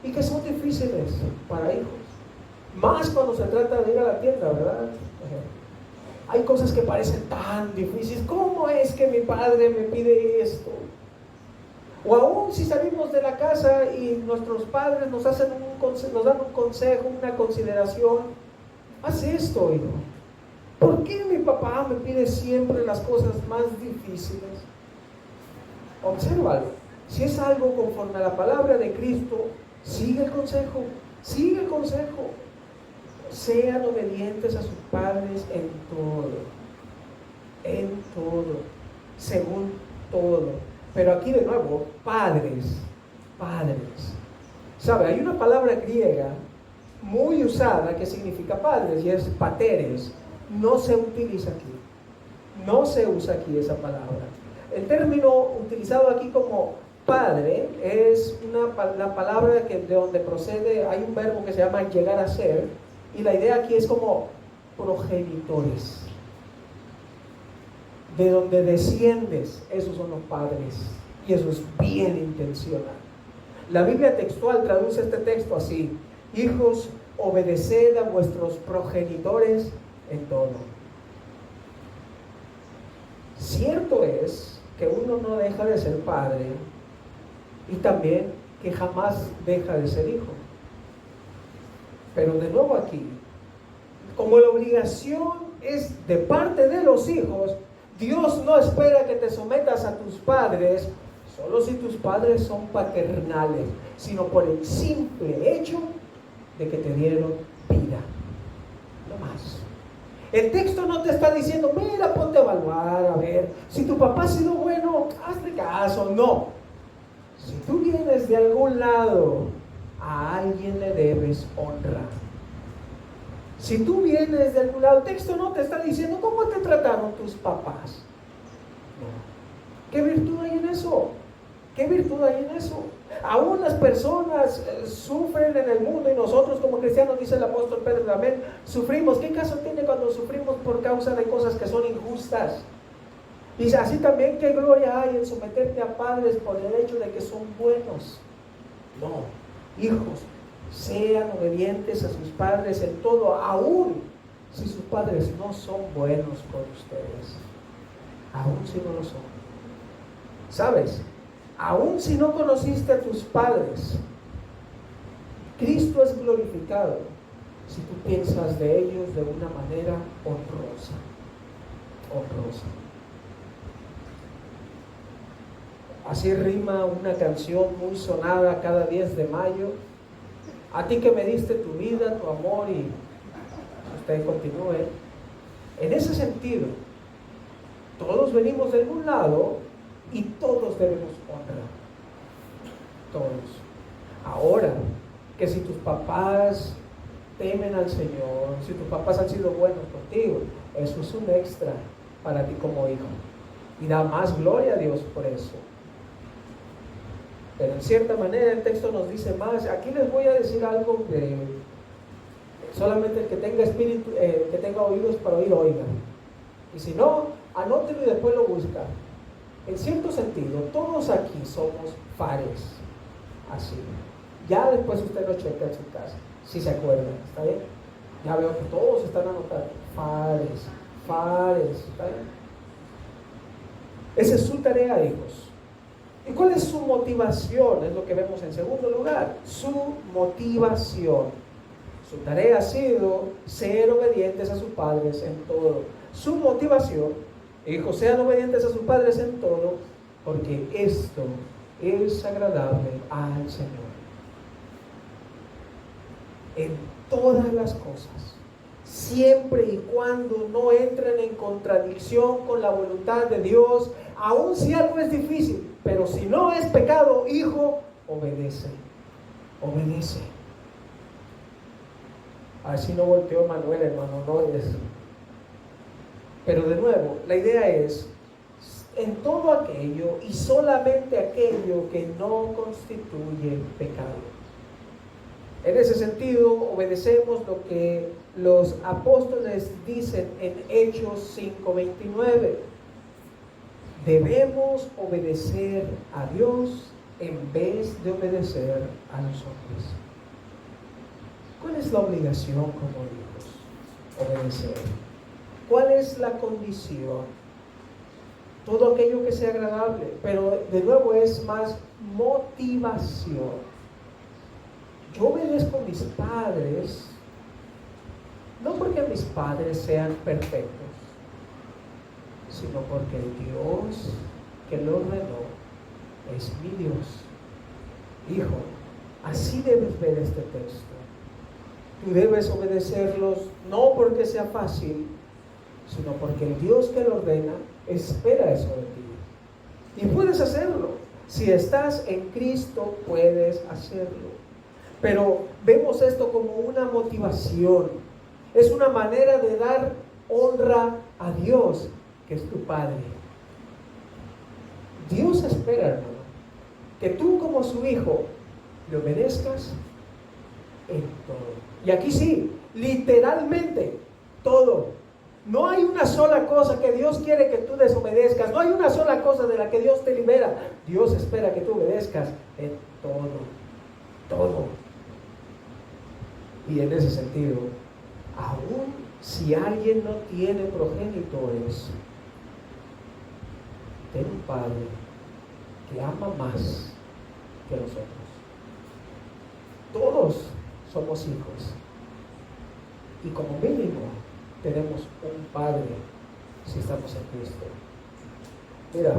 y que son difíciles para hijos. Más cuando se trata de ir a la tienda, ¿verdad? Hay cosas que parecen tan difíciles. ¿Cómo es que mi padre me pide esto? O aún si salimos de la casa y nuestros padres nos dan un consejo, una consideración. Haz esto, hijo. ¿Por qué mi papá me pide siempre las cosas más difíciles? Obsérvalo. Si es algo conforme a la palabra de Cristo, sigue el consejo. Sigue el consejo. Sean obedientes a sus padres en todo, según todo. Pero aquí de nuevo, padres. ¿Sabe? Hay una palabra griega muy usada que significa padres y es pateres. No se utiliza aquí. No se usa aquí esa palabra. El término utilizado aquí como padre es la palabra de donde procede, hay un verbo que se llama llegar a ser, y la idea aquí es como progenitores. De donde desciendes, esos son los padres, y eso es bien intencional. La Biblia textual traduce este texto así: hijos, obedeced a vuestros progenitores en todo. Cierto es que uno no deja de ser padre y también que jamás deja de ser hijo. Pero de nuevo aquí, como la obligación es de parte de los hijos, Dios no espera que te sometas a tus padres solo si tus padres son paternales, sino por el simple hecho de que te dieron vida. No más. El texto no te está diciendo, mira, ponte a evaluar, a ver, si tu papá ha sido bueno, hazle caso. No. Si tú vienes de algún lado, a alguien le debes honra. Si tú vienes de algún lado, el texto no te está diciendo cómo te trataron tus papás. No. ¿Qué virtud hay en eso? ¿Qué virtud hay en eso? Aún las personas sufren en el mundo y nosotros como cristianos, dice el apóstol Pedro también, sufrimos. ¿Qué caso tiene cuando sufrimos por causa de cosas que son injustas? Dice, así también, ¿qué gloria hay en someterte a padres por el hecho de que son buenos? No, hijos, sean obedientes a sus padres en todo, aún si sus padres no son buenos con ustedes. Aún si no lo son. ¿Sabes? Aún si no conociste a tus padres, Cristo es glorificado si tú piensas de ellos de una manera honrosa. Honrosa. Así rima una canción muy sonada cada 10 de mayo. A ti que me diste tu vida, tu amor, y usted continúe. En ese sentido, todos venimos de algún lado y todos debemos honrar. Todos. Ahora, que si tus papás temen al Señor, si tus papás han sido buenos contigo, eso es un extra para ti como hijo. Y da más gloria a Dios por eso. Pero en cierta manera el texto nos dice más. Aquí les voy a decir algo que solamente el que tenga espíritu, que tenga oídos para oír, oiga. Y si no, anótelo y después lo busca. En cierto sentido, todos aquí somos pares. Así. Ya después usted lo checa en su casa, si se acuerdan, ¿está bien? Ya veo que todos están anotando. Fares, Fares. ¿Está bien? Esa es su tarea, hijos. ¿Y cuál es su motivación? Es lo que vemos en segundo lugar. Su motivación. Su tarea ha sido ser obedientes a sus padres en todo. Su motivación, hijos, sean obedientes a sus padres en todo, porque esto es agradable al Señor. En todas las cosas, siempre y cuando no entren en contradicción con la voluntad de Dios, aun si algo es difícil, pero si no es pecado, hijo, obedece, obedece. Así no volteó Manuel, hermano, no es. Pero de nuevo, la idea es, en todo aquello y solamente aquello que no constituye pecado. En ese sentido, obedecemos lo que los apóstoles dicen en Hechos 5:29. Debemos obedecer a Dios en vez de obedecer a los hombres. ¿Cuál es la obligación como hijos? Obedecer. ¿Cuál es la condición? Todo aquello que sea agradable, pero de nuevo es más motivación. Yo obedezco a mis padres, no porque mis padres sean perfectos, sino porque el Dios que lo ordenó es mi Dios. Hijo, así debes ver este texto. Tú debes obedecerlos no porque sea fácil, sino porque el Dios que lo ordena espera eso de ti. Y puedes hacerlo. Si estás en Cristo, puedes hacerlo. Pero vemos esto como una motivación. Es una manera de dar honra a Dios, que es tu Padre. Dios espera, hermano, que tú como su hijo le obedezcas en todo. Y aquí sí, literalmente todo. No hay una sola cosa que Dios quiere que tú desobedezcas. No hay una sola cosa de la que Dios te libera. Dios espera que tú obedezcas en todo. Todo. Y en ese sentido, aún si alguien no tiene progenitores, ten un Padre que ama más que nosotros. Todos somos hijos. Y como mínimo, tenemos un Padre si estamos en Cristo. Mira,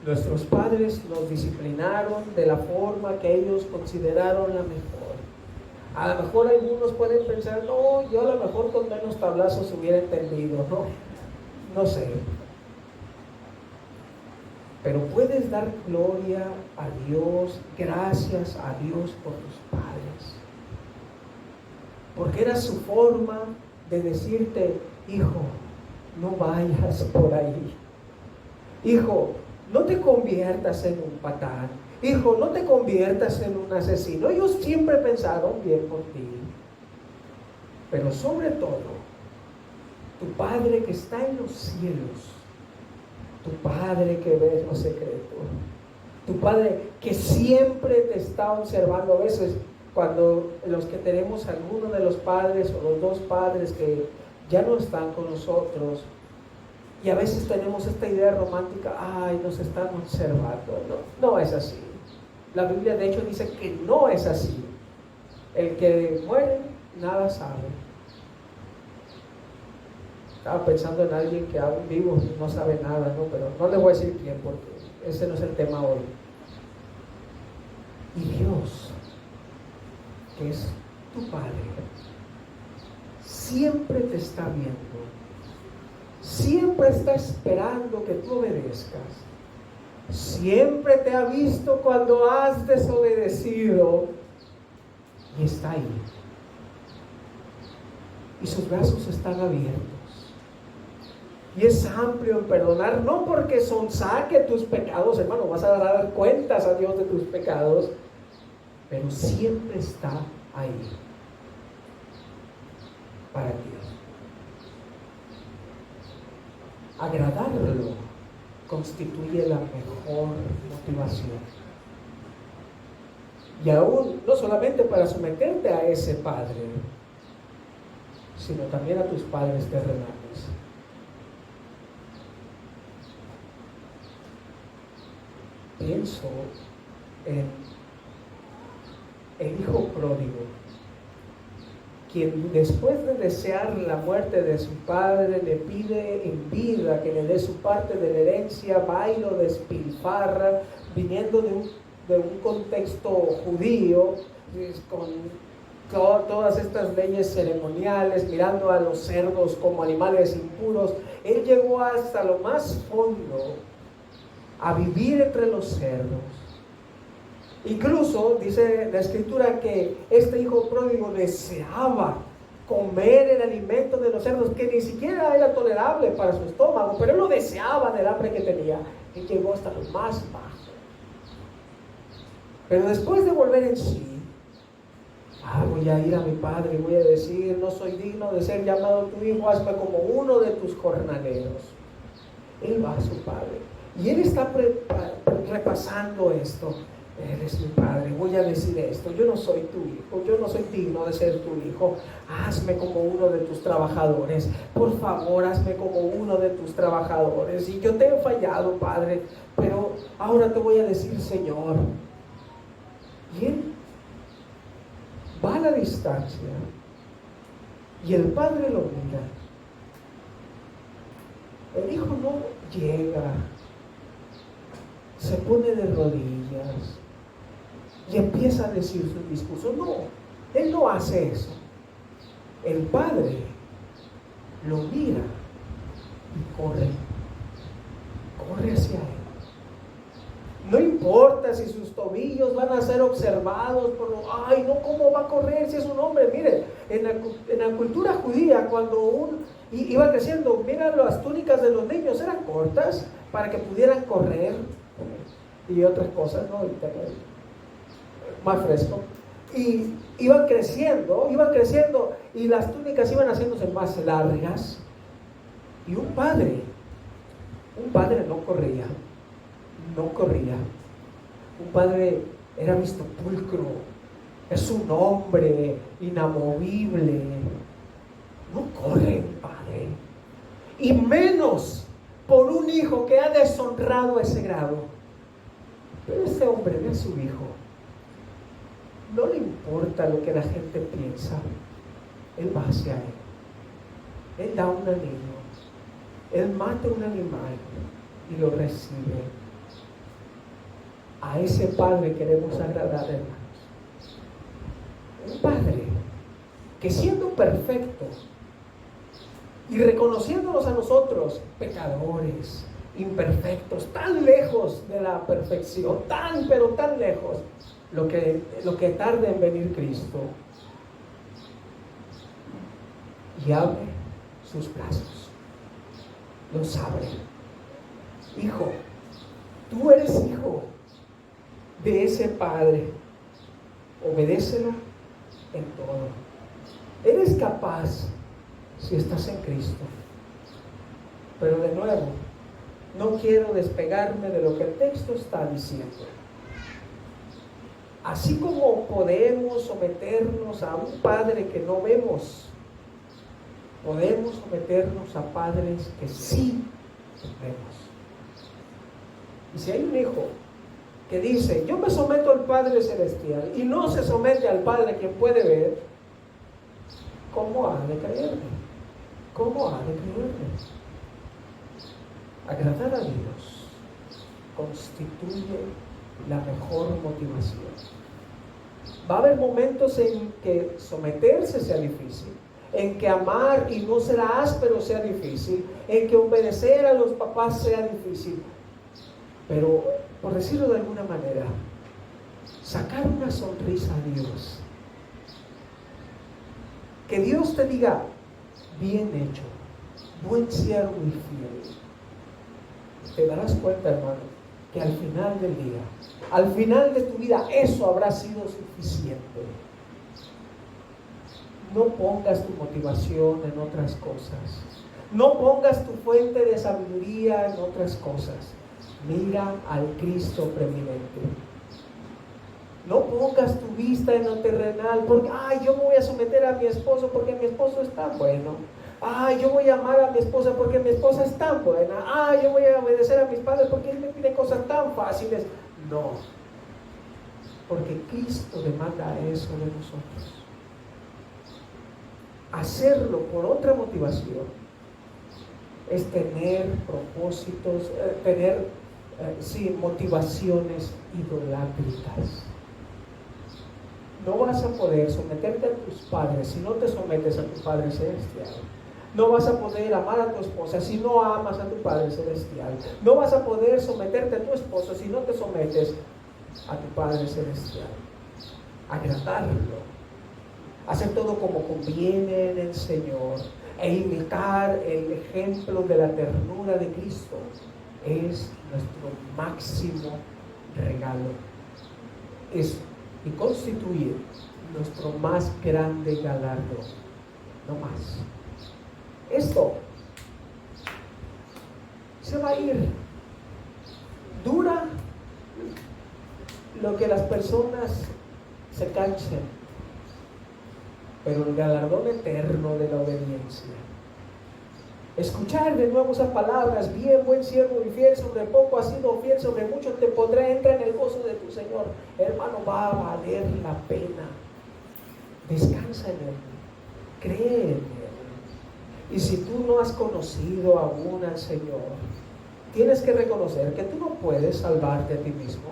nuestros padres nos disciplinaron de la forma que ellos consideraron la mejor. A lo mejor algunos pueden pensar, no, yo a lo mejor con menos tablazos hubiera entendido, no sé. Pero puedes dar gloria a Dios, gracias a Dios por tus padres. Porque era su forma de decirte, hijo, no vayas por ahí. Hijo, no te conviertas en un patán. Hijo, no te conviertas en un asesino. Ellos siempre pensaron bien por ti. Pero sobre todo, tu Padre que está en los cielos, tu Padre que ve lo secreto, tu Padre que siempre te está observando. A veces cuando los que tenemos alguno de los padres o los dos padres que ya no están con nosotros, y a veces tenemos esta idea romántica, ay, nos están observando. No es así. La Biblia de hecho dice que no es así. El que muere nada sabe. Estaba pensando en alguien que aún vivo no sabe nada, ¿no? Pero no le voy a decir quién porque ese no es el tema hoy. Y Dios, que es tu Padre, siempre te está viendo, siempre está esperando que tú obedezcas, siempre te ha visto cuando has desobedecido y está ahí. Y sus brazos están abiertos. Y es amplio en perdonar, no porque sonsaque tus pecados, hermano, vas a dar cuentas a Dios de tus pecados, pero siempre está ahí para ti. Agradarlo constituye la mejor motivación. Y aún, no solamente para someterte a ese Padre, sino también a tus padres terrenales. Pienso en el hijo pródigo, quien después de desear la muerte de su padre, le pide en vida que le dé su parte de la herencia, va y lo despilfarra, viniendo de un contexto judío, con todas estas leyes ceremoniales, mirando a los cerdos como animales impuros. Él llegó hasta lo más fondo a vivir entre los cerdos. Incluso dice la escritura que este hijo pródigo deseaba comer el alimento de los cerdos, que ni siquiera era tolerable para su estómago, pero él lo deseaba del hambre que tenía. Él llegó hasta lo más bajo. Pero después de volver en sí, voy a ir a mi padre y voy a decir: no soy digno de ser llamado tu hijo, hazme como uno de tus jornaleros. Él va a su padre y él está repasando esto. Eres mi padre, voy a decir esto: yo no soy tu hijo, yo no soy digno de ser tu hijo, hazme como uno de tus trabajadores, por favor, hazme como uno de tus trabajadores. Y yo te he fallado, padre, pero ahora te voy a decir, Señor. Y él va a la distancia y el padre lo mira. El hijo no llega, se pone de rodillas y empieza a decir su discurso. No, él no hace eso. El padre lo mira y corre hacia él. No importa si sus tobillos van a ser observados ¿cómo va a correr si es un hombre? Miren, en la cultura judía, cuando iba creciendo, mira, las túnicas de los niños eran cortas para que pudieran correr y otras cosas, ¿no? Más fresco. Y iban creciendo y las túnicas iban haciéndose más largas. Y un padre no corría. Un padre era visto pulcro, es un hombre inamovible. No corre un padre, y menos por un hijo que ha deshonrado a ese grado. Pero ese hombre ve a su hijo, no le importa lo que la gente piensa. Él va hacia él, él da un anillo, él mata un animal y lo recibe. A ese padre queremos agradar, hermanos. Un padre que, siendo perfecto y reconociéndonos a nosotros pecadores, imperfectos, tan lejos de la perfección, pero tan lejos, lo que tarda en venir Cristo, y abre sus brazos, los abre. Hijo, tú eres hijo de ese padre, obedécelo en todo. Eres capaz si estás en Cristo. Pero de nuevo, no quiero despegarme de lo que el texto está diciendo. Así como podemos someternos a un padre que no vemos, podemos someternos a padres que sí vemos. Y si hay un hijo que dice: yo me someto al Padre Celestial, y no se somete al Padre quien puede ver, ¿cómo ha de creerme? ¿Cómo ha de creerme? Agradar a Dios constituye la mejor motivación. Va a haber momentos en que someterse sea difícil, en que amar y no ser áspero sea difícil, en que obedecer a los papás sea difícil. Pero, por decirlo de alguna manera, sacar una sonrisa a Dios. Que Dios te diga: bien hecho, buen siervo y fiel. Te darás cuenta, hermano, que al final del día, al final de tu vida, eso habrá sido suficiente. No pongas tu motivación en otras cosas. No pongas tu fuente de sabiduría en otras cosas. Mira al Cristo preeminente. No pongas tu vista en lo terrenal, porque, ay, yo me voy a someter a mi esposo porque mi esposo es tan bueno. Ay, yo voy a amar a mi esposa porque mi esposa es tan buena. Ay, yo voy a obedecer a mis padres porque él me pide cosas tan fáciles. No, porque Cristo demanda eso de nosotros. Hacerlo por otra motivación es tener propósitos, motivaciones idolátricas. No vas a poder someterte a tus padres si no te sometes a tu Padre Celestial. No vas a poder amar a tu esposa si no amas a tu Padre Celestial. No vas a poder someterte a tu esposo si no te sometes a tu Padre Celestial. Agradarlo. Hacer todo como conviene en el Señor e imitar el ejemplo de la ternura de Cristo es nuestro máximo regalo. Y constituye nuestro más grande galardón. No más. Esto se va a ir. Dura lo que las personas se cansen, pero el galardón eterno de la obediencia. Escuchar de nuevo esas palabras: bien, buen siervo y fiel, sobre poco has sido fiel, sobre mucho te pondré, entra en el gozo de tu Señor. Hermano, va a valer la pena. Descansa en Él, cree en Él. Y si tú no has conocido aún al Señor, tienes que reconocer que tú no puedes salvarte a ti mismo,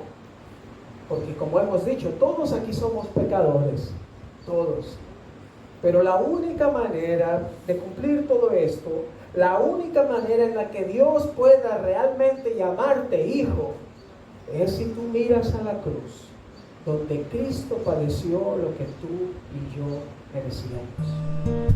porque como hemos dicho, todos aquí somos pecadores, todos. Pero la única manera de cumplir todo esto, la única manera en la que Dios pueda realmente llamarte hijo, es si tú miras a la cruz, donde Cristo padeció lo que tú y yo merecíamos.